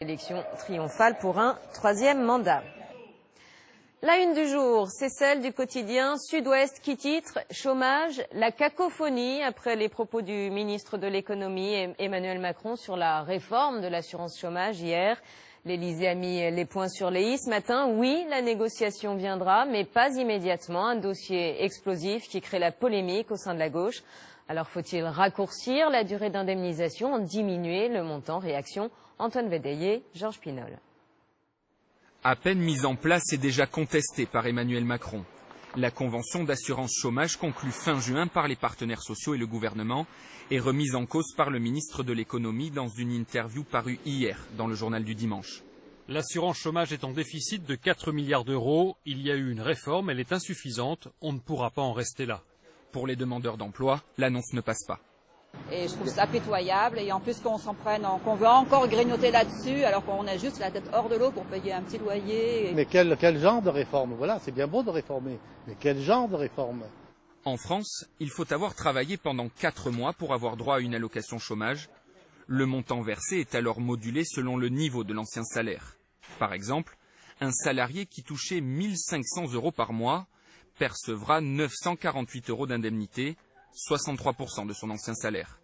Élection triomphale pour un troisième mandat. La une du jour, c'est celle du quotidien Sud-Ouest qui titre « Chômage, la cacophonie » après les propos du ministre de l'économie Emmanuel Macron sur la réforme de l'assurance chômage hier. L'Élysée a mis les points sur les i ce matin. Oui, la négociation viendra, mais pas immédiatement. Un dossier explosif qui crée la polémique au sein de la gauche. Alors faut-il raccourcir la durée d'indemnisation, en diminuer le montant? Réaction, Antoine Védéier, Georges Pinol. À peine mise en place et déjà contestée par Emmanuel Macron. La convention d'assurance chômage conclue fin juin par les partenaires sociaux et le gouvernement est remise en cause par le ministre de l'économie dans une interview parue hier dans le journal du dimanche. L'assurance chômage est en déficit de 4 milliards d'euros. Il y a eu une réforme, elle est insuffisante. On ne pourra pas en rester là. Pour les demandeurs d'emploi, l'annonce ne passe pas. Et je trouve ça pitoyable, et en plus qu'on s'en prenne, qu'on veut encore grignoter là-dessus, alors qu'on a juste la tête hors de l'eau pour payer un petit loyer. Mais quel genre de réforme? Voilà, c'est bien beau de réformer, mais quel genre de réforme? En France, il faut avoir travaillé pendant 4 mois pour avoir droit à une allocation chômage. Le montant versé est alors modulé selon le niveau de l'ancien salaire. Par exemple, un salarié qui touchait 1 500 € par mois percevra 948 € d'indemnité, 63% de son ancien salaire.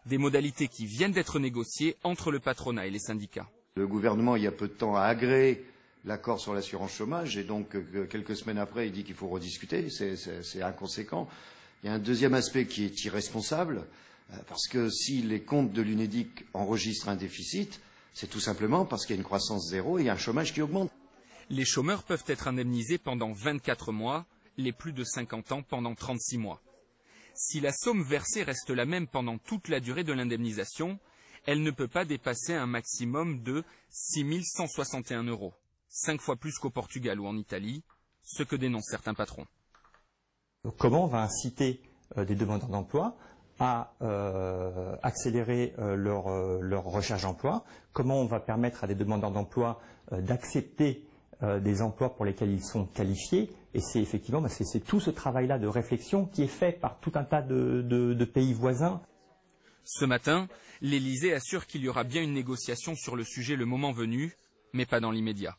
Des modalités qui viennent d'être négociées entre le patronat et les syndicats. Le gouvernement, il y a peu de temps, a agréé l'accord sur l'assurance chômage et donc quelques semaines après, il dit qu'il faut rediscuter. C'est inconséquent. Il y a un deuxième aspect qui est irresponsable, parce que si les comptes de l'UNEDIC enregistrent un déficit, c'est tout simplement parce qu'il y a une croissance zéro et un chômage qui augmente. Les chômeurs peuvent être indemnisés pendant 24 mois, les plus de 50 ans pendant 36 mois. Si la somme versée reste la même pendant toute la durée de l'indemnisation, elle ne peut pas dépasser un maximum de 6 161 €, 5 fois plus qu'au Portugal ou en Italie, ce que dénoncent certains patrons. Comment on va inciter des demandeurs d'emploi à accélérer leur recherche d'emploi? Comment on va permettre à des demandeurs d'emploi d'accepter des emplois pour lesquels ils sont qualifiés? Et c'est effectivement c'est tout ce travail-là de réflexion qui est fait par tout un tas de pays voisins. Ce matin, l'Élysée assure qu'il y aura bien une négociation sur le sujet le moment venu, mais pas dans l'immédiat.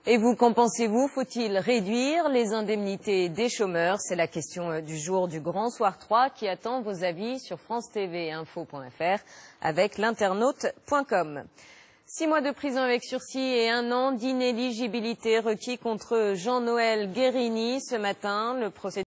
Et vous, qu'en pensez-vous? Faut-il réduire les indemnités des chômeurs? C'est la question du jour du Grand Soir 3 qui attend vos avis sur france-tv-info.fr avec l'internaute.com. 6 mois de prison avec sursis et 1 an d'inéligibilité requis contre Jean-Noël Guérini ce matin. Le procès